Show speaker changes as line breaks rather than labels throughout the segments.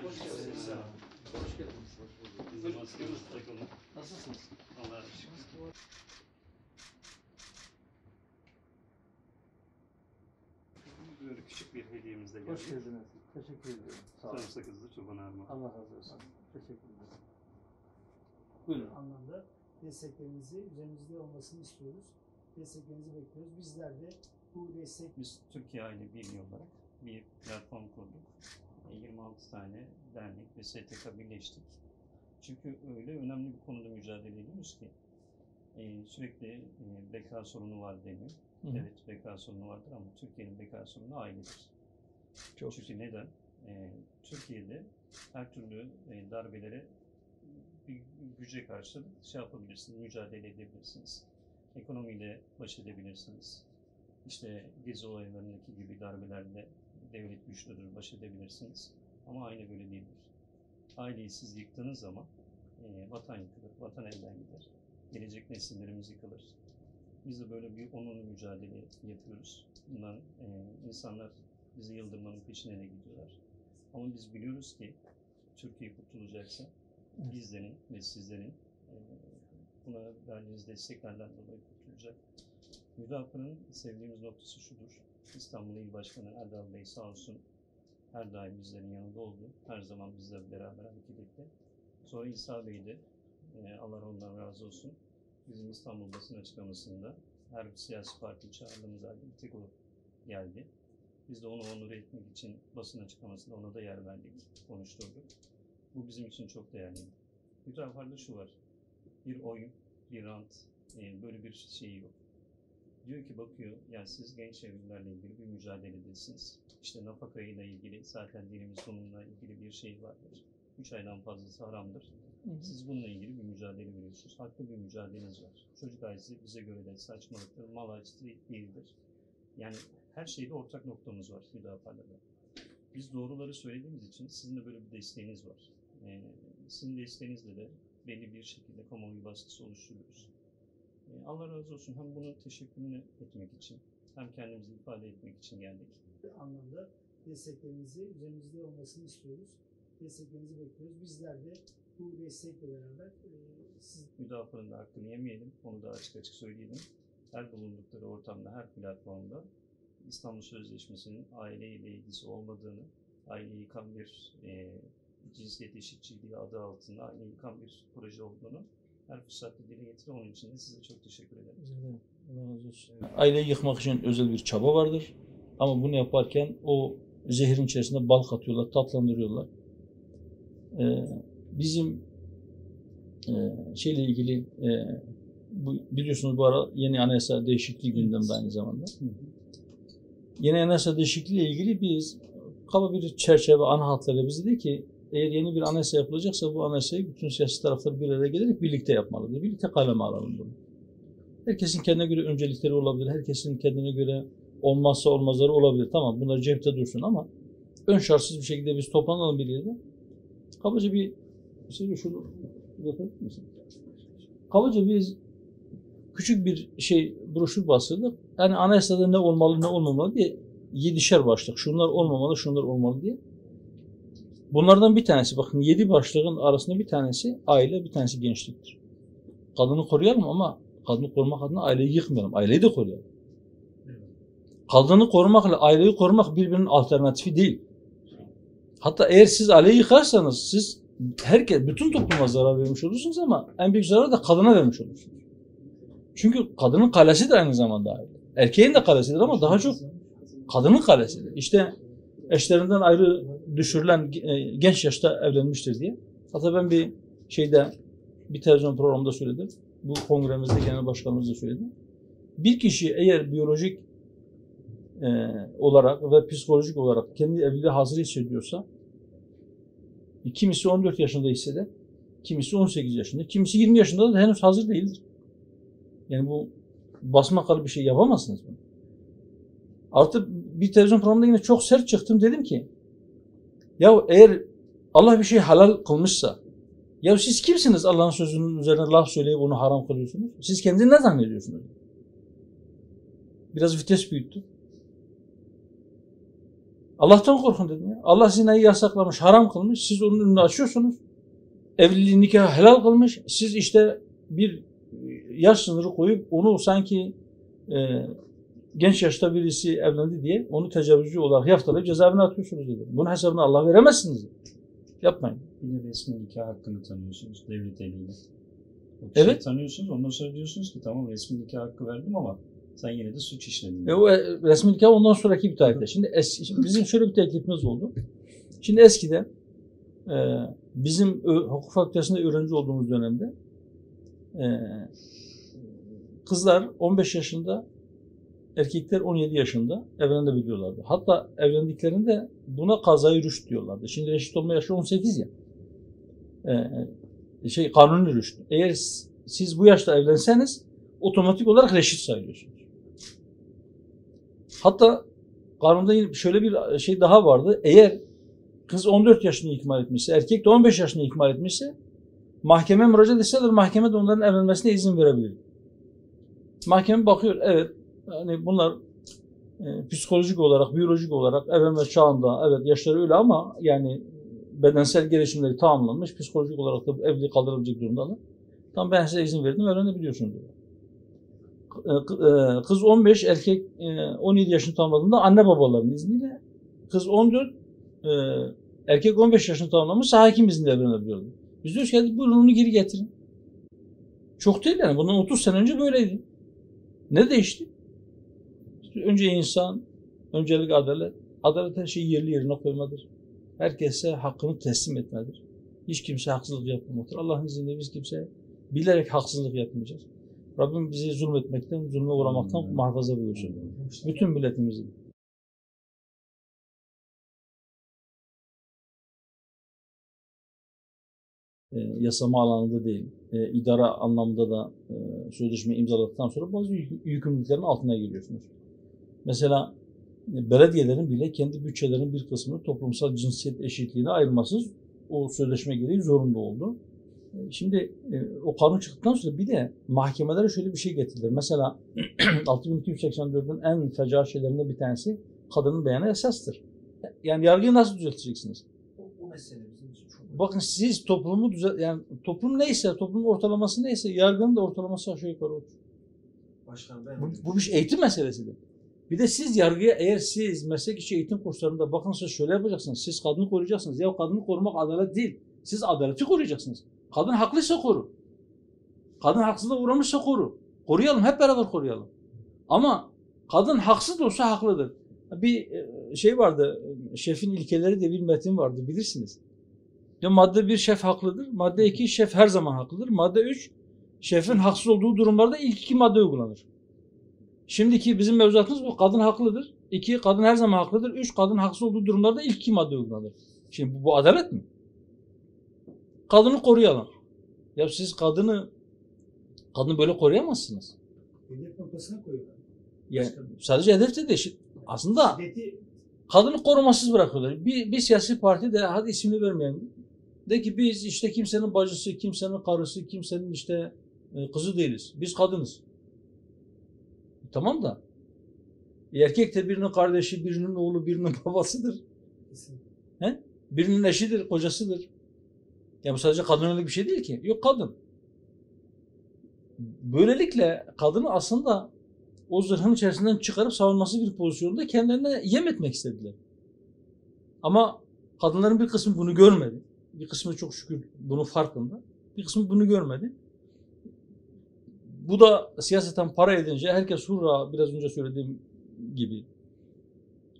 Hoş geldiniz. Hoş geldiniz.
Biz de maskemizi takalım.
Nasılsınız?
Allah'a şükür. Böyle küçük bir hediyemizle geldik.
Hoş geldiniz. Teşekkür ediyorum. Sağ olun.
Sarımsakızlı çoban armağan.
Allah razı olsun. Teşekkür ederim. Buyurun.
Anlamda desteklerinizi üzerimizde olmasını istiyoruz. Desteklerinizi bekliyoruz. Bizler de bu destek
Biz Türkiye Aile Birliği olarak bir platform kurduk. 26 tane dernek ve STK birleştik. Çünkü öyle önemli bir konuda mücadele ediyoruz ki sürekli beka sorunu var deniyor.
Hı.
Evet, beka sorunu vardır ama Türkiye'nin beka sorunu ailedir.
Çok
Çünkü neden? Türkiye'de her türlü darbelere bir güce karşı şey yapabilirsiniz, mücadele edebilirsiniz. Ekonomiyle baş edebilirsiniz. İşte Gezi olaylarındaki gibi darbelerle devlet güçlüdür, baş edebilirsiniz. Ama aile böyle değildir. Aileyi siz yıktığınız zaman vatan yıkılır, vatan elden gider. Gelecek nesillerimiz yıkılır. Biz de böyle bir onurlu mücadele yapıyoruz. Bundan insanlar bizi yıldırmanın peşine de gidiyorlar. Ama biz biliyoruz ki Türkiye kurtulacaksa bizlerin ve sizlerin buna verdiğiniz desteklerden dolayı kurtulacak. Müdafaanın sevdiğimiz noktası şudur. İstanbul İl Başkanı Erdal Bey sağ olsun her daim bizlerin yanında oldu. Her zaman bizlerle beraber hareket etti. Sonra İsa Bey de Allah ondan razı olsun. Bizim İstanbul basın açıklamasında her siyasi parti çağrıldığımız halde bir tek o geldi. Biz de onu onur etmek için basın açıklamasında ona da yer verdik, konuşturduk. Bu bizim için çok değerli. Müdafaada şu var, bir oyun, bir rant, böyle bir şey yok. Diyor ki bakıyor, yani siz genç evlilerle ilgili bir mücadeledesiniz. İşte nafaka ile ilgili, zaten dinimiz bununla ilgili bir şey vardır. 3 aydan fazlası haramdır. Siz bununla ilgili bir mücadele veriyorsunuz. Haklı bir mücadeleniz var. Çocuk ailesi bize göre de saçmalıktır, mal acısı değildir. Yani her şeyde ortak noktamız var müdafaada. Biz doğruları söylediğimiz için sizin de böyle bir desteğiniz var. Sizin desteğinizle de belli bir şekilde kamuoyu baskısı oluşturuyoruz. Allah razı olsun. Hem bunun teşekkürünü etmek için hem kendimizi ifade etmek için geldik.
anlamda desteklerinizi üzerimizde olmasını istiyoruz. Desteklerinizi bekliyoruz. Bizler de bu destekle beraber siz
Müdafaanın da hakkını yemeyelim. Onu da açık açık söyleyelim. Her bulundukları ortamda, her platformda İstanbul Sözleşmesi'nin aileyle ilgisi olmadığını, aileyi yıkan bir cinsiyet eşitçiliği adı altında aileyi yıkan bir proje olduğunu her fırsatta dile getiriyor. Onun için de size çok teşekkür ederim.
Allah razı olsun. Aileyi yıkmak için özel bir çaba vardır. Ama bunu yaparken o zehirin içerisinde bal katıyorlar, tatlandırıyorlar. Bizim şeyle ilgili biliyorsunuz bu ara yeni anayasa değişikliği gündemde aynı zamanda. Yeni anayasa değişikliği ile ilgili biz kaba bir çerçeve ana hatlarıyla bize dedi ki eğer yeni bir anayasa yapılacaksa bu anayasayı bütün siyasi taraflar bir araya gelerek birlikte yapmalıdır. Birlikte kaleme alalım bunu. Herkesin kendine göre öncelikleri olabilir. Herkesin kendine göre olmazsa olmazları olabilir. Tamam bunlar cepte dursun ama ön şartsız bir şekilde biz toplanalım bir yerde. Kabaca bir şunu uzatır mısın? Kabaca biz küçük bir broşür bastırdık. Yani anayasada ne olmalı ne olmamalı diye 7'şer başlık. Şunlar olmamalı, şunlar olmalı diye. Bunlardan bir tanesi bakın 7 başlığın arasında bir tanesi aile, bir tanesi gençliktir. Kadını koruyalım ama kadını korumak adına aileyi yıkmayalım. Aileyi de koruyalım. Kadını korumakla aileyi korumak birbirinin alternatifi değil. Hatta eğer siz aileyi yıkarsanız siz bütün topluma zarar vermiş olursunuz ama en büyük zarar da kadına vermiş olursunuz. Çünkü kadının kalesi de aynı zamanda aile. Erkeğin de kalesidir ama daha çok kadının kalesidir. İşte eşlerinden ayrı düşürülen genç yaşta evlenmiştir diye. Hatta ben bir televizyon programında söyledim. Bu kongremizde genel başkanımız da söyledi. Bir kişi eğer biyolojik olarak ve psikolojik olarak kendi evliliğe hazır hissediyorsa kimisi 14 yaşında hisseder, kimisi 18 yaşında, kimisi 20 yaşında da henüz hazır değildir. Yani bu basmakalı bir şey yapamazsınız bunu. Artık bir televizyon programında yine çok sert çıktım, dedim ki ya eğer Allah bir şey halal kılmışsa ya siz kimsiniz Allah'ın sözünün üzerine laf söyleyip onu haram kılıyorsunuz? Siz kendini ne zannediyorsunuz? Biraz vites büyüttü. Allah'tan korkun dedim ya. Allah zinayı yasaklamış, haram kılmış. Siz onun önünü açıyorsunuz. Evliliği, nikahı helal kılmış. Siz işte bir yaş sınırı koyup onu sanki genç yaşta birisi evlendi diye onu tecavüzcü olarak yaftalayıp cezaevine atıyorsunuz dedi. Bunun hesabını Allah veremezsiniz. Yapmayın.
Bir de resmi nikah hakkını tanıyorsunuz devlet eliyle. O kişiyi
Evet.
tanıyorsunuz. Ondan sonra diyorsunuz ki tamam resmi nikah hakkı verdim ama sen yine de suç işledin.
O resmi nikah ondan sonraki bir tarihte. Şimdi bizim şöyle bir teklifimiz oldu. Şimdi eskiden bizim hukuk fakültesinde öğrenci olduğumuz dönemde kızlar 15 yaşında, erkekler 17 yaşında evlenebiliyorlardı. Hatta evlendiklerinde buna kazayı rüşt diyorlardı. Şimdi reşit olma yaşı 18 ya. Kanuni rüşt. Eğer siz bu yaşta evlenseniz otomatik olarak reşit sayılıyorsunuz. Hatta kanunda şöyle bir şey daha vardı. Eğer kız 14 yaşını ikmal etmişse, erkek de 15 yaşını ikmal etmişse mahkeme müracaat etseler mahkeme de onların evlenmesine izin verebilir. Mahkeme bakıyor, evet yani bunlar psikolojik olarak, biyolojik olarak evlenme çağında, evet yaşları öyle ama yani bedensel gelişimleri tamamlanmış, psikolojik olarak da evliliği kaldırabilecek durumdalar. Tamam ben size izin verdim, evlenebiliyorsunuz diyor. Kız 15, erkek 17 yaşını tamamladığında anne babaların izniyle, kız 14, erkek 15 yaşını tamamlamışsa hakim izniyle evlenebiliyordu. Biz diyoruz ki buyurun onu geri getirin. Çok değil yani, bundan 30 sene önce böyleydi. Ne değişti? İşte önce insan, öncelik adalet. Adalet her şeyi yerli yerine koymadır. Herkese hakkını teslim etmedir. Hiç kimse haksızlık yapmamaktır. Allah'ın izniyle biz kimseye bilerek haksızlık yapmayacağız. Rabbim bizi zulmetmekten, zulme uğramaktan muhafaza buyursun. Bütün milletimizi. Yasama alanında değil, idara anlamında da sözleşme imzaladıktan sonra bazı yükümlülüklerin altına giriyorsunuz. Mesela belediyelerin bile kendi bütçelerinin bir kısmını toplumsal cinsiyet eşitliğine ayırmasız o sözleşme gereği zorunda oldu. Şimdi o kanun çıktıktan sonra bir de mahkemelere şöyle bir şey getirdiler. Mesela 6284'ün en fecaat şeylerinden bir tanesi kadının beyanı esastır. Yani yargıyı nasıl düzelteceksiniz?
O mesele bizim için çok önemli.
Bakın siz toplumu yani toplum neyse, toplumun ortalaması neyse yargının da ortalaması aşağı yukarı olur.
Başkanım ben
Bu bir eğitim meselesidir. Bir de siz yargıya eğer siz meslek içi eğitim kurslarında bakın siz şöyle yapacaksınız. Siz kadını koruyacaksınız. Ya kadını korumak adalet değil. Siz adaleti koruyacaksınız. Kadın haklıysa koru. Kadın haksızlığa uğramışsa koru. Koruyalım. Hep beraber koruyalım. Ama kadın haksız da olsa haklıdır. Bir şey vardı. Şefin ilkeleri diye bir metin vardı. Bilirsiniz. Ya madde 1 şef haklıdır. Madde 2 şef her zaman haklıdır. Madde 3 şefin haksız olduğu durumlarda ilk 2 madde uygulanır. Şimdiki bizim mevzuatımız bu. Kadın haklıdır. 2 kadın her zaman haklıdır. 3 kadın haksız olduğu durumlarda ilk 2 madde uygulanır. Şimdi bu adalet mi? Kadını koruyalım. Ya siz kadını böyle koruyamazsınız.
hedef noktasına koyuyorlar.
Yani sadece hedef de değil. Aslında
Şiddeti
kadını korumasız bırakıyorlar. Bir siyasi parti de hadi ismini vermeyelim. De ki biz işte kimsenin bacısı, kimsenin karısı, kimsenin işte kızı değiliz. Biz kadınız. Tamam da erkek de birinin kardeşi, birinin oğlu, birinin babasıdır.
kesinlikle.
Birinin eşidir, kocasıdır. Ya bu sadece kadına yönelik bir şey değil ki. Yok kadın. Böylelikle kadını aslında o zırhın içerisinden çıkarıp savunması bir pozisyonda kendilerine yem etmek istediler. Ama kadınların bir kısmı bunu görmedi. Bir kısmı çok şükür bunun farkında. Bir kısmı bunu görmedi. Bu da siyaseten para edince herkes hurra biraz önce söylediğim gibi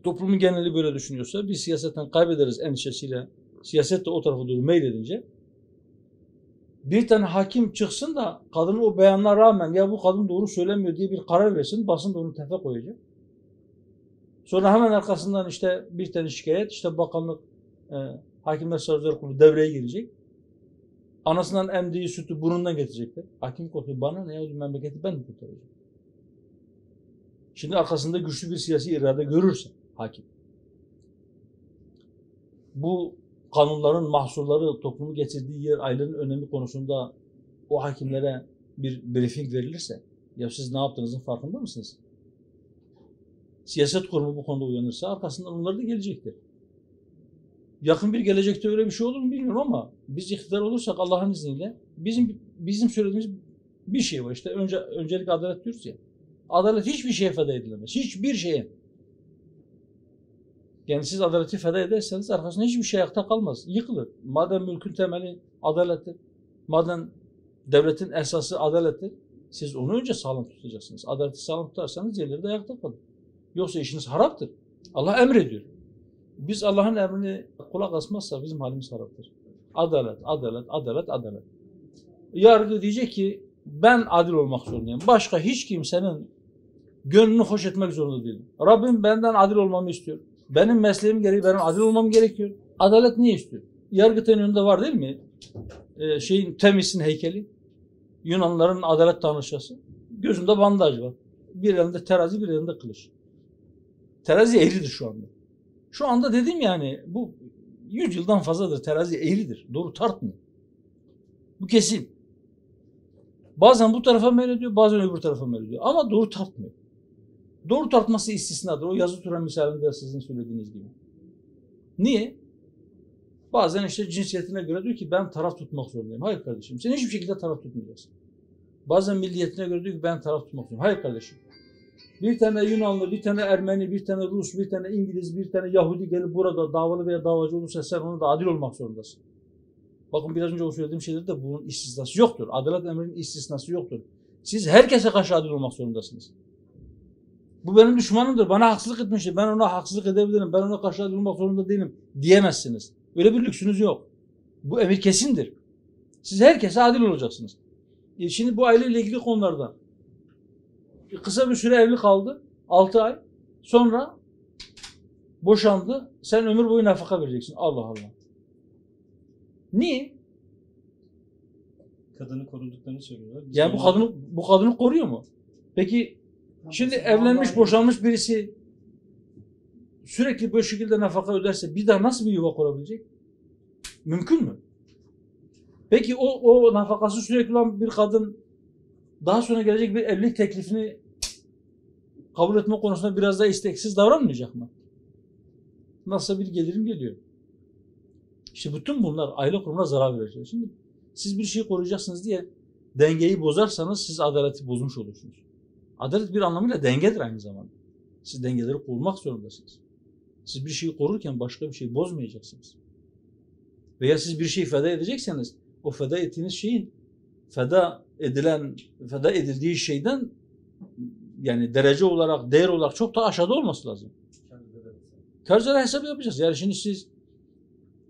toplumun geneli böyle düşünüyorsa biz siyaseten kaybederiz endişesiyle siyaset de o tarafa doğru meyledince bir tane hakim çıksın da kadının o beyanına rağmen ya bu kadın doğru söylemiyor diye bir karar versin, basın da onu tefe koyacak. Sonra hemen arkasından işte bir tane şikayet, işte bakanlık, Hakimler Savcılar Kurulu devreye girecek. Anasından emdiği sütü burnundan getirecekler. Hakim korkuyor, bana ne ya memleketi ben mi kurtaracağım? Şimdi arkasında güçlü bir siyasi irade görürse hakim. Bu kanunların mahsurları, toplumu getirdiği yer, ailenin önemi konusunda o hakimlere bir briefing verilirse, ya siz ne yaptığınızın farkında mısınız? siyaset kurumu bu konuda uyanırsa arkasından onlar da gelecektir. Yakın bir gelecekte öyle bir şey olur mu bilmiyorum ama biz iktidar olursak Allah'ın izniyle bizim söylediğimiz bir şey var. İşte öncelikle adalet diyoruz ya. Adalet hiçbir şeye feda edilemez. Hiçbir şeye. Yani siz adaleti feda ederseniz arkasında hiçbir şey ayakta kalmaz. Yıkılır. Madem mülkün temeli adalettir, madem devletin esası adalettir, siz onu önce sağlam tutacaksınız. Adaleti sağlam tutarsanız diğerleri de ayakta kalır. Yoksa işiniz haraptır. Allah emrediyor. Biz Allah'ın emrine kulak asmazsa bizim halimiz haraptır. Adalet, adalet, adalet, adalet. Yargı diyecek ki ben adil olmak zorundayım. Başka hiç kimsenin gönlünü hoş etmek zorunda değilim. Rabbim benden adil olmamı istiyor. Benim mesleğim gereği benim adil olmam gerekiyor. Adalet ne istiyor? Yargıtay'ın önünde var değil mi? Temis'in heykeli. Yunanlıların adalet tanrıçası. Gözünde bandaj var. Bir elinde terazi, bir elinde kılıç. Terazi eğridir şu anda. Şu anda dedim yani bu 100 yıldan fazladır terazi eğridir. Doğru tartmıyor. Bu kesin. Bazen bu tarafa meylediyor, bazen öbür tarafa meylediyor. Ama doğru tartmıyor. Doğru tartması istisnadır. O yazı tura misalinde sizin söylediğiniz gibi. Niye? Bazen işte cinsiyetine göre diyor ki ben taraf tutmak zorundayım. Hayır kardeşim. Sen hiçbir şekilde taraf tutmayacaksın. Bazen milliyetine göre diyor ki ben taraf tutmak zorundayım. Hayır kardeşim. Bir tane Yunanlı, bir tane Ermeni, bir tane Rus, bir tane İngiliz, bir tane Yahudi gelip burada davalı veya davacı olursa sen ona da adil olmak zorundasın. Bakın biraz önce o söylediğim şeylerde bunun istisnası yoktur. Adalet emrinin istisnası yoktur. Siz herkese karşı adil olmak zorundasınız. Bu benim düşmanımdır. Bana haksızlık etmiştir. Ben ona haksızlık edebilirim. Ben ona karşı adil olmak zorunda değilim diyemezsiniz. Öyle bir lüksünüz yok. Bu emir kesindir. Siz herkese adil olacaksınız. Şimdi bu aileyle ilgili konularda kısa bir süre evli kaldı. 6 ay. Sonra boşandı. Sen ömür boyu nafaka vereceksin. Allah Allah. Niye?
Kadını koruduklarını söylüyorlar.
Yani bu kadını koruyor mu? Peki şimdi evlenmiş, boşanmış birisi sürekli bu şekilde nafaka öderse bir daha nasıl bir yuva kurabilecek? Mümkün mü? Peki o nafakası sürekli olan bir kadın daha sonra gelecek bir evlilik teklifini kabul etme konusunda biraz daha isteksiz davranmayacak mı? Nasıl bir gelirim geliyor? İşte bütün bunlar aile kurumuna zarar verecek. Şimdi siz bir şeyi koruyacaksınız diye dengeyi bozarsanız siz adaleti bozmuş olursunuz. Adalet bir anlamıyla dengedir aynı zamanda. Siz dengeleri korumak zorundasınız. Siz bir şeyi korurken başka bir şeyi bozmayacaksınız. Veya siz bir şeyi feda edecekseniz o feda ettiğiniz şeyin feda edildiği şeyden yani derece olarak, değer olarak çok daha aşağıda olması lazım. Karşılara hesap yapacağız. Yani şimdi siz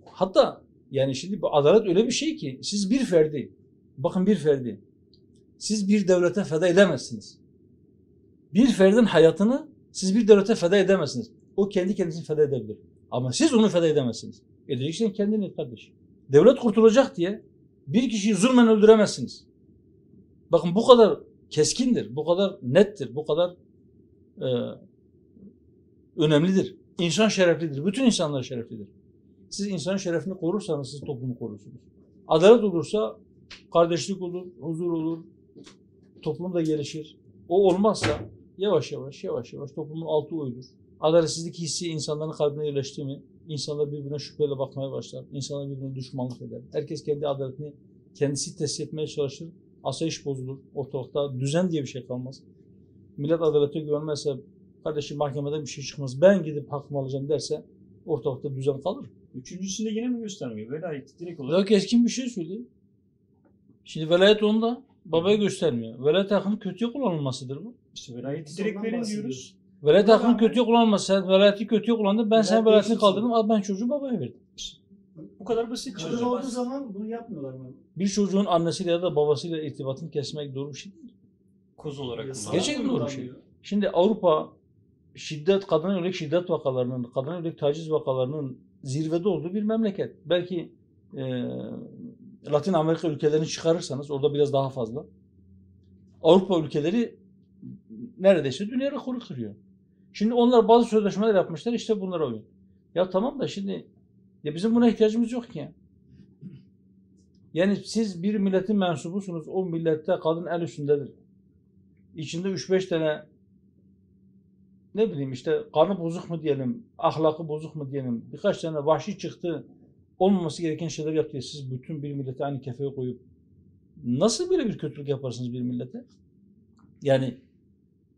hatta yani şimdi bu adalet öyle bir şey ki siz bir ferdi, bakın bir ferdi, siz bir devlete feda edemezsiniz. Bir ferdin hayatını siz bir devlete feda edemezsiniz. O kendi kendisini feda edebilir. Ama siz onu feda edemezsiniz. Edeceksen kendini kardeş. Devlet kurtulacak diye bir kişiyi zulmen öldüremezsiniz. Bakın bu kadar keskindir, bu kadar nettir, bu kadar önemlidir. İnsan şereflidir. Bütün insanlar şereflidir. Siz insanın şerefini korursanız siz toplumu korursunuz. Adalet olursa kardeşlik olur, huzur olur, toplum da gelişir. O olmazsa yavaş yavaş toplumun altı oyulur. Adaletsizlik hissi insanların kalbine yerleşti mi, insanlar birbirine şüpheyle bakmaya başlar. İnsanlar birbirine düşmanlık eder. Herkes kendi adaletini kendisi tespit etmeye çalışır. Asayiş bozulur. Ortalıkta düzen diye bir şey kalmaz. Millet adalete güvenmezse, kardeşim mahkemeden bir şey çıkmaz, ben gidip hakkımı alacağım derse ortalıkta düzen kalır.
Üçüncüsünde yine mi göstermiyor? Velayet direkt olarak.
Daha keskin bir şey söyleyeyim. Şimdi velayet onda, babaya göstermiyor. Velayet hakkının kötüye kullanılmasıdır bu.
İşte velayeti direkt verin diyoruz.
Velayet hakkının kötüye kullanılması, sen velayeti kötüye kullandın, ben senin velayetini kaldırdım, al ben çocuğu babaya verdim.
Bu kadar basit.
Kadın olduğu zaman bunu yapmıyorlar mı?
Bir çocuğun annesiyle ya da babasıyla irtibatını kesmek doğru bir şey değil.
Koz olarak kullanıyor.
Gerçekten doğru bir şey. Şimdi Avrupa kadına yönelik şiddet vakalarının, kadına yönelik taciz vakalarının zirvede olduğu bir memleket. Belki Latin Amerika ülkelerini çıkarırsanız orada biraz daha fazla. Avrupa ülkeleri neredeyse dünya rekoru kırıyor. Şimdi onlar bazı sözleşmeler yapmışlar, işte bunlara uyun. Ya tamam da şimdi ya bizim buna ihtiyacımız yok ki. Yani siz bir milletin mensubusunuz, o millette kadın el üstündedir. İçinde 3-5 tane ne bileyim işte karnı bozuk mu diyelim, ahlakı bozuk mu diyelim, birkaç tane vahşi çıktı, olmaması gereken şeyler yaptı. Siz bütün bir milleti aynı kefeye koyup nasıl böyle bir kötülük yaparsınız bir millete? Yani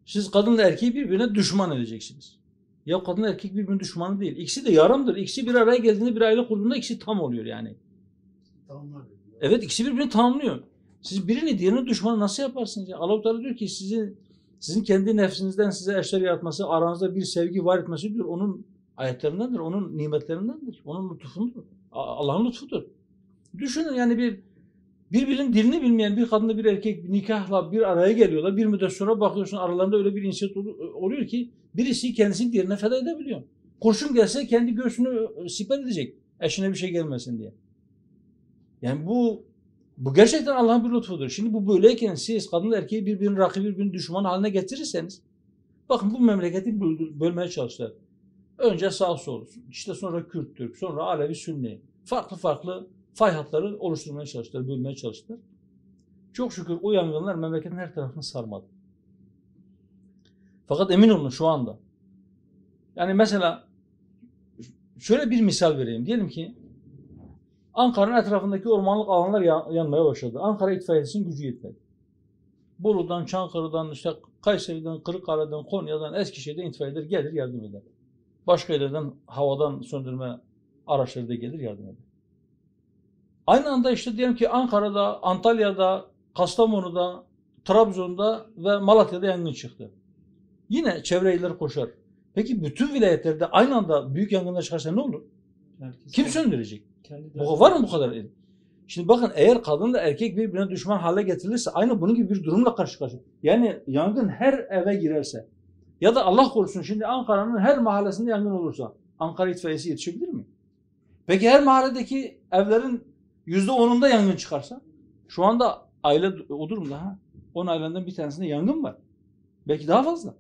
siz kadınla erkeği birbirine düşman edeceksiniz. Ya kadın erkek birbirinin düşmanı değil. İkisi de yarımdır. İkisi bir araya geldiğinde bir aile kurduğunda ikisi tam oluyor yani.
Tamamlar.
Evet, ikisi birbirini tamamlıyor. Siz birini diğerinin düşmanı nasıl yaparsınız? Ya? Allah-u Teala diyor ki sizin kendi nefsinizden size eşler yaratması, aranızda bir sevgi var etmesi diyor. Onun ayetlerindendir, onun nimetlerindendir, onun lütfundur. Allah'ın lütfudur. Düşünün yani birbirinin dilini bilmeyen bir kadınla bir erkek nikahla bir araya geliyorlar. Bir müddet sonra bakıyorsun aralarında öyle bir inşaat oluyor ki birisi kendisini diğerine feda edebiliyor. Kurşun gelse kendi göğsünü siper edecek. Eşine bir şey gelmesin diye. Yani bu gerçekten Allah'ın bir lütfudur. Şimdi bu böyleyken siz kadınla erkeği birbirinin rakibi, birbirinin düşmanı haline getirirseniz bakın bu memleketi bölmeye çalıştılar. Önce sağ sol, işte sonra Kürt, Türk, sonra Alevi, Sünni. Farklı farklı fay hatları oluşturmaya çalıştılar, bölmeye çalıştılar. Çok şükür o yangınlar memleketin her tarafını sarmadı. Fakat emin olun şu anda. Yani mesela şöyle bir misal vereyim. Diyelim ki Ankara'nın etrafındaki ormanlık alanlar yanmaya başladı. Ankara itfaiyesinin gücü yetmedi. Bolu'dan, Çankırı'dan, işte Kayseri'den, Kırıkkale'den, Konya'dan, Eskişehir'den itfaiyeler gelir yardım eder. Başka yerlerden havadan söndürme araçları da gelir yardım eder. Aynı anda işte diyelim ki Ankara'da, Antalya'da, Kastamonu'da, Trabzon'da ve Malatya'da yangın çıktı. Yine çevre iller koşar. Peki bütün vilayetlerde aynı anda büyük yangınlar çıkarsa ne olur? Kim söndürecek? Var mı bu kadar? Şimdi bakın eğer kadınla erkek birbirine düşman hale getirilirse aynı bunun gibi bir durumla karşı karşıya. Yani yangın her eve girerse ya da Allah korusun şimdi Ankara'nın her mahallesinde yangın olursa Ankara itfaiyesi yetişebilir mi? Peki her mahalledeki evlerin %10'unda yangın çıkarsa şu anda aile o durumda 10 aileden bir tanesinde yangın var. Belki daha fazla.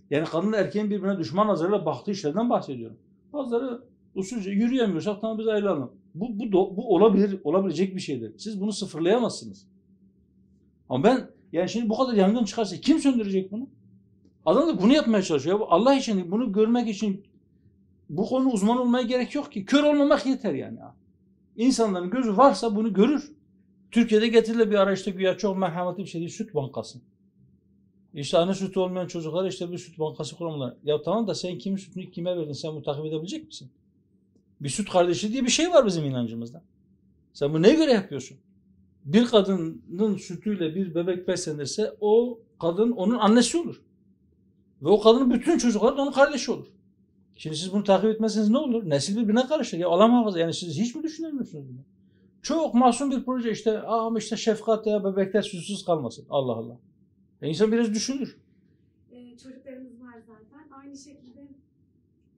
Yani kadınla erkeğin birbirine düşman nazarıyla baktığı işlerden bahsediyorum. Bazıları usulca yürüyemiyorsak tamam biz ayrılalım. Bu olabilecek bir şeydir. Siz bunu sıfırlayamazsınız. Ama ben yani şimdi bu kadar yangın çıkarsa kim söndürecek bunu? Adam da bunu yapmaya çalışıyor. Allah için bunu görmek için bu konu uzman olmaya gerek yok ki. Kör olmamak yeter yani. İnsanların gözü varsa bunu görür. Türkiye'de getirilen bir ara işte güya çok merhametli bir şey değil. Süt bankası. İşte anne sütü olmayan çocuklara işte bir süt bankası kurumlar. Ya tamam da sen kimin sütünü kime verdin? Sen bunu takip edebilecek misin? Bir süt kardeşi diye bir şey var bizim inancımızda. Sen bunu neye göre yapıyorsun? Bir kadının sütüyle bir bebek beslenirse o kadın onun annesi olur. Ve o kadının bütün çocukları da onun kardeşi olur. Şimdi siz bunu takip etmezseniz ne olur? Nesil birbirine karışır. Ya Allah muhafaza. Yani siz hiç mi düşünemiyorsunuz bunu? Çok masum bir proje işte. Ama işte şefkat ya bebekler sütsüz kalmasın. Allah Allah. İnsan biraz düşünür.
Çocuklarımız var zaten. Aynı şekilde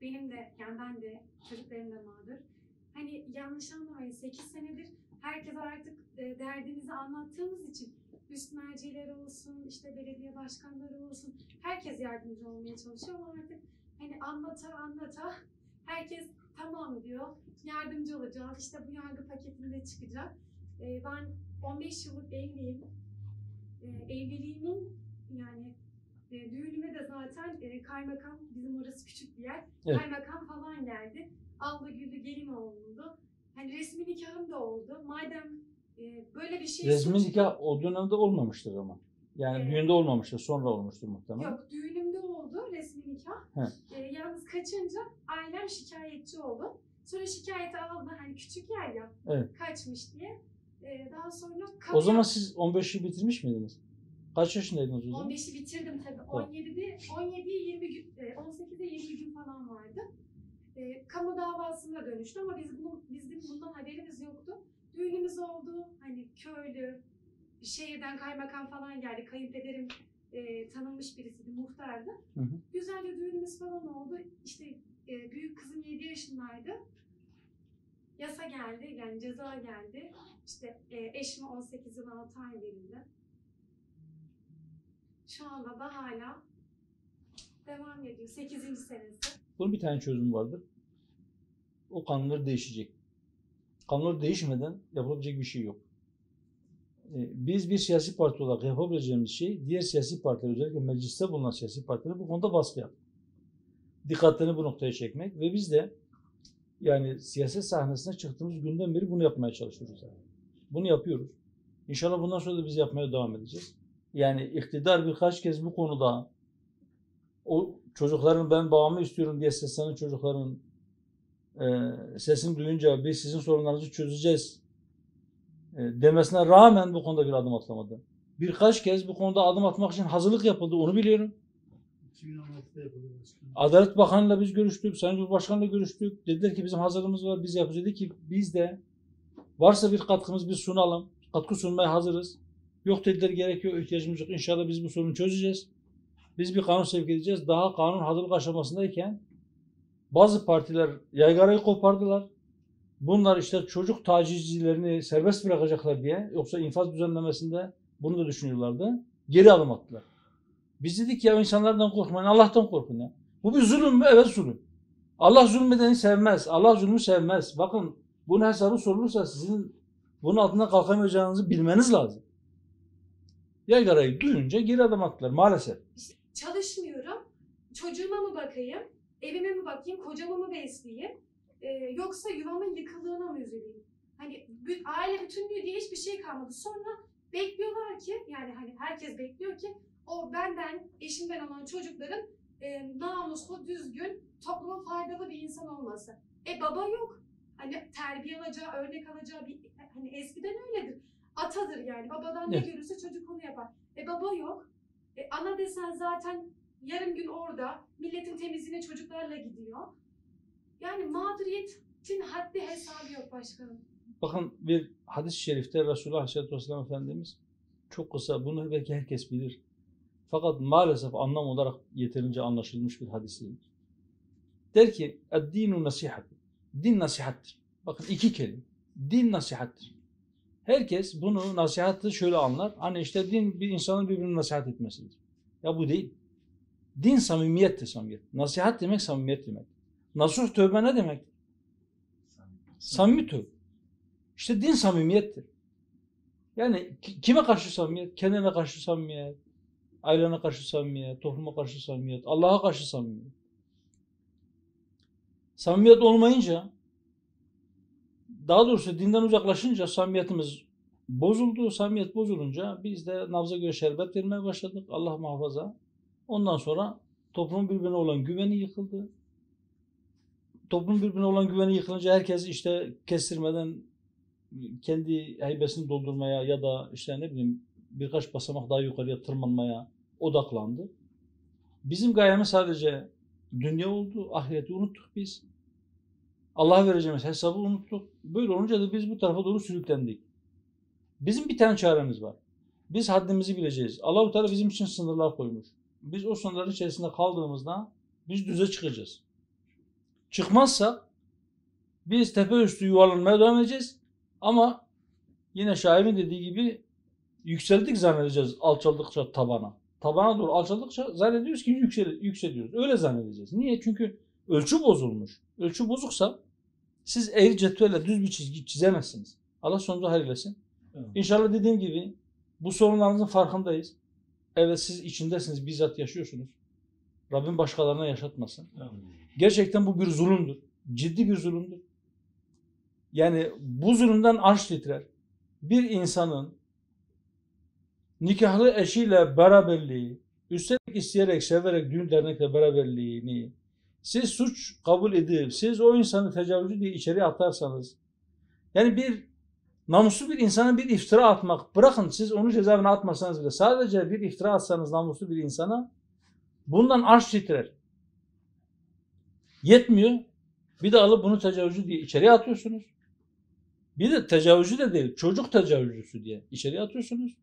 benim de yani ben de çocuklarım da vardır. Hani yanlış anlamayın 8 senedir herkes artık derdimizi anlattığımız için üst merciler olsun, işte belediye başkanları olsun herkes yardımcı olmaya çalışıyor ama artık hani anlata herkes tamam diyor. Yardımcı olacağız. İşte bu yargı paketinde çıkacak. Ben 15 yıllık evliyim. Evliliğimin yani düğünüme de zaten kaymakam, bizim orası küçük bir yer, evet. Kaymakam falan geldi. Aldı güldü gelin olundu. Hani resmi nikahım da oldu. Madem böyle bir şey...
Resmi nikah o dönemde olmamıştır ama. Yani düğünde olmamıştır, sonra olmuştur muhtemelen.
Yok, düğünümde oldu resmi nikah. Yalnız kaçınca ailem şikayetçi oldu. Sonra şikayeti aldı, hani küçük yer ya, evet. Kaçmış diye. Daha sonra...
O zaman siz 15'i bitirmiş miydiniz? Kaç yaşındaydınız o zaman?
15'i bitirdim tabii. 17'ye 20 gün, 18'e 20 gün falan vardı. Kamu davasına dönüştü ama bizim bundan haberimiz yoktu. Düğünümüz oldu. Hani köylü, şehirden kaymakam falan geldi. Kayınpederim tanınmış birisiydi, muhtardı. Hı. Güzelce düğünümüz falan oldu. İşte büyük kızım 7 yaşındaydı. Yasa geldi, yani ceza geldi. İşte eşime 18 yıl 6 ay verildi. Şu anda da hala devam ediyor. 8. senesi.
Bunun bir tane çözümü vardır. O kanunlar değişecek. Kanunlar değişmeden yapılabilecek bir şey yok. Biz bir siyasi parti olarak yapabileceğimiz şey, diğer siyasi partiler, özellikle mecliste bulunan siyasi partiler bu konuda baskı yapmak. dikkatlerini bu noktaya çekmek ve biz de yani siyaset sahnesine çıktığımız günden beri bunu yapmaya çalışıyoruz. Yani. Bunu yapıyoruz. İnşallah bundan sonra da biz yapmaya devam edeceğiz. Yani iktidar birkaç kez bu konuda o çocukların ben bağımı istiyorum diye seslenen çocukların sesini duyunca biz sizin sorunlarınızı çözeceğiz demesine rağmen bu konuda bir adım atlamadı. Birkaç kez bu konuda adım atmak için hazırlık yapıldı, onu biliyorum.
2016'da yapıldı başkanım.
Adalet Bakanı'yla biz görüştük, Sayın Cumhurbaşkanı'yla görüştük. Dediler ki bizim hazırlığımız var, biz yapacağız. Dedi ki biz de varsa bir katkımız biz sunalım. Katkı sunmaya hazırız. Yok dediler, gerek yok, ihtiyacımız yok. İnşallah biz bu sorunu çözeceğiz. Biz bir kanun sevk edeceğiz. Daha kanun hazırlık aşamasındayken bazı partiler yaygarayı kopardılar. Bunlar işte çocuk tacizcilerini serbest bırakacaklar diye, yoksa infaz düzenlemesinde bunu da düşünüyorlardı. Geri adım attılar. Biz dedik ya insanlardan korkmayın, Allah'tan korkun ya. Bu bir zulüm mü? Evet zulüm. Allah zulmedeni sevmez. Allah zulmü sevmez. Bakın bunun hesabı sorulursa sizin bunun altından kalkamayacağınızı bilmeniz lazım. Yaygarayı duyunca geri adım attılar maalesef.
İşte çalışmıyorum. Çocuğuma mı bakayım? Evime mi bakayım? Kocamı mı besleyeyim? Yoksa yuvamın yıkıldığına mı üzüleyim? Hani aile bütünlüğü diye hiçbir şey kalmadı. Sonra bekliyorlar ki, yani hani herkes bekliyor ki o benden, eşimden olan çocukların namuslu, düzgün, topluma faydalı bir insan olması. Baba yok. Hani terbiye alacağı, örnek alacağı bir, hani eskiden öyledir. Atadır yani. Babadan ne görürse çocuk onu yapar. Baba yok. Ana desen zaten yarım gün orada. Milletin temizliğine çocuklarla gidiyor. Yani mağduriyetin haddi hesabı yok başkanım.
Bakın bir hadis-i şerifte Resulullah Aleyhisselatü Vesselam Efendimiz çok kısa, bunu belki herkes bilir. Fakat maalesef anlam olarak yeterince anlaşılmış bir hadis değil. Der ki, "Ed-dinu nasihat." Din nasihattir. Bakın iki kelime. Din nasihattir. Herkes bunu nasihatı şöyle anlar. Hani işte din bir insanın birbirini nasihat etmesidir. Ya bu değil. Din samimiyettir, samimiyet. Nasihat demek samimiyet demek. Nasuh tövbe ne demek? Samimi tövbe. İşte din samimiyettir. Yani kime karşı samimiyet? Kendine karşı samimiyet, ailene karşı samimiyet, topluma karşı samimiyet, Allah'a karşı samimiyet. Samimiyet olmayınca, daha doğrusu dinden uzaklaşınca samimiyetimiz bozuldu. Samimiyet bozulunca biz de nabza göre şerbet vermeye başladık. Allah muhafaza. Ondan sonra toplumun birbirine olan güveni yıkıldı. Toplumun birbirine olan güveni yıkılınca herkes işte kestirmeden kendi heybesini doldurmaya ya da işte ne bileyim birkaç basamak daha yukarıya tırmanmaya odaklandı. Bizim gayemiz sadece dünya oldu, ahireti unuttuk biz. Allah'a vereceğimiz hesabı unuttuk. Böyle olunca da biz bu tarafa doğru sürüklendik. Bizim bir tane çaremiz var. Biz haddimizi bileceğiz. Allah-u Teala bizim için sınırlar koymuş. Biz o sınırların içerisinde kaldığımızda biz düze çıkacağız. Çıkmazsa biz tepe üstü yuvarlanmaya devam edeceğiz. Ama yine şairin dediği gibi yükseldik zannedeceğiz alçaldıkça tabana. Tabana doğru alçaldıkça zannediyoruz ki yükseliyoruz. Öyle zannedeceğiz. Niye? Çünkü ölçü bozulmuş. Ölçü bozuksa siz eğri cetvelle düz bir çizgi çizemezsiniz. Allah sonumuzu hayırlesin. Evet. İnşallah dediğim gibi bu sorunlarınızın farkındayız. Evet siz içindesiniz, bizzat yaşıyorsunuz. Rabbim başkalarına yaşatmasın. Evet. Gerçekten bu bir zulümdür. Ciddi bir zulümdür. Yani bu zulümden arş titrer. Bir insanın nikahlı eşiyle beraberliği, üstelik isteyerek, severek düğün dernekle beraberliğini siz suç kabul edip, siz o insanı tecavüzcü diye içeriye atarsanız, yani bir namuslu bir insana bir iftira atmak, bırakın siz onu cezaevine atmasanız bile, sadece bir iftira atsanız namuslu bir insana, bundan arş titrer. Yetmiyor, bir de alıp bunu tecavüzcü diye içeriye atıyorsunuz. Bir de tecavüzcü de değil, çocuk tecavüzcüsü diye içeriye atıyorsunuz.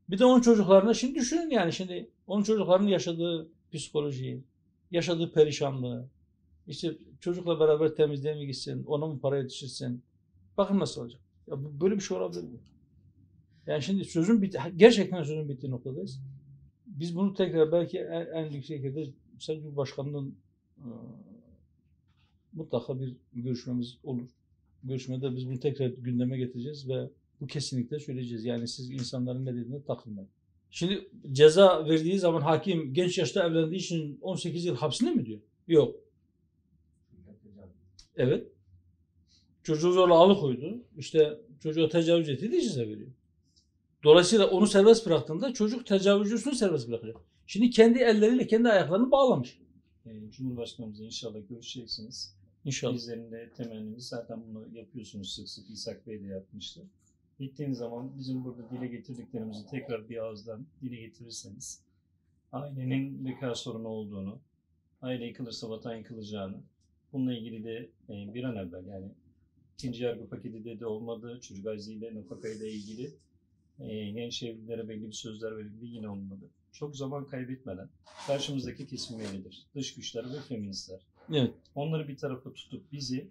Bir de onun çocuklarına, şimdi düşünün yani şimdi onun çocuklarının yaşadığı psikolojiyi, yaşadığı perişanlığı, işte çocukla beraber temizliğe mi gitsin, ona mı para yetişirsin, bakın nasıl olacak. Ya böyle bir şey olabilir mi? Yani şimdi gerçekten sözün bittiği noktadayız. Biz bunu tekrar belki en yüksek yerde Sayın Cumhurbaşkanı'nın mutlaka bir görüşmemiz olur. Görüşmede biz bunu tekrar gündeme getireceğiz ve bu kesinlikle söyleyeceğiz. Yani siz insanların ne dediğine takılmayın. Şimdi ceza verdiği zaman hakim genç yaşta evlendiği için 18 yıl hapsinde mi diyor? Yok. Evet. Çocuğu zorla alıkoydu. İşte çocuğa tecavüz ettiği de ceza veriyor. Dolayısıyla onu serbest bıraktığında çocuk tecavüzcüsünü serbest bırakıyor. Şimdi kendi elleriyle kendi ayaklarını bağlamış.
Cumhurbaşkanımızla inşallah görüşeceksiniz.
İnşallah.
Bizlerin de temennimiz, zaten bunu yapıyorsunuz sık sık, İshak Bey de yapmıştı. Gittiğiniz zaman bizim burada dile getirdiklerimizi tekrar bir ağızdan dile getirirseniz, ailenin bekar sorunu olduğunu, aile yıkılırsa vatan yıkılacağını, bununla ilgili de bir an evvel, yani ikinci yargı paketi de olmadı, çocuk aziyle, nafakayla ilgili genç evlilere belli bir sözler verildi, yine olmadı. Çok zaman kaybetmeden karşımızdaki kesim bellidir. Dış güçler ve feministler.
Evet.
Onları bir tarafa tutup bizi,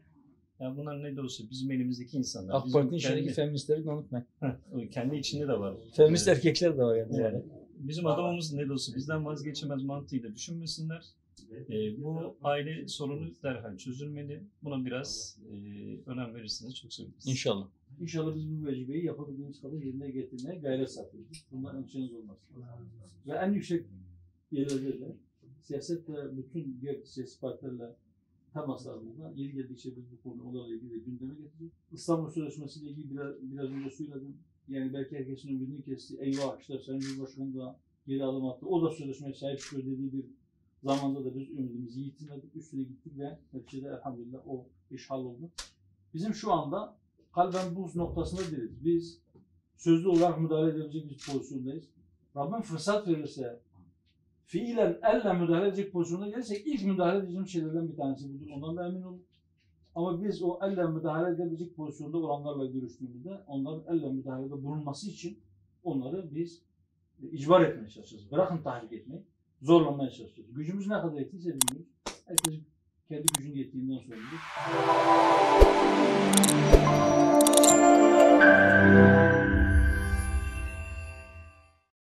yani bunlar ne de olsa bizim elimizdeki insanlar.
AK Parti'nin içindeki feministleri de unutmayın.
Kendi içinde de var.
Feminist erkekler de var yani.
Yani bizim adamımız ne de olsa bizden vazgeçemez mantığıyla düşünmesinler. Bu aile sorunu derhal çözülmeli. Buna biraz önem verirseniz çok seviniriz.
İnşallah. İnşallah biz bu vecibeyi yapabildiğimiz kadar yerine getirmeye gayret sarf ediyoruz. Bundan endişeniz olmaz. Ve en yüksek yerlerde de siyaset ve bütün diğer siyasi partilerle temaslarımızda yeri geldikçe biz bu konularla ilgili de gündeme getireceğiz. İstanbul Sözleşmesi ile ilgili biraz önce söyledim. Yani belki herkesin ümidini kesti. Eyvah işte Sayın Cumhurbaşkanı da geri adım attı. O da sözleşmeye sahip çıkıyor dediği bir zamanda da biz ümidimizi yitirmedik. Üstüne gittik ve neticede elhamdülillah o iş halloldu. Bizim şu anda kalben bu noktasında değiliz. Biz sözlü olarak müdahale edebilecek bir pozisyondayız. Rabbim fırsat verirse fiilen elle müdahale edecek pozisyonda gelirsek ilk müdahale edeceğim şeylerden bir tanesi budur. Ondan da emin olun. Ama biz o elle müdahale edebilecek pozisyonda olanlarla görüştüğümüzde onların elle müdahalede bulunması için onları biz icbar etmeye çalışacağız. Bırakın tahrik etmeyi, zorlamaya çalışacağız. Gücümüz ne kadar yettiyse bilmiyoruz. Herkes kendi gücünün yettiğinden sorumludur.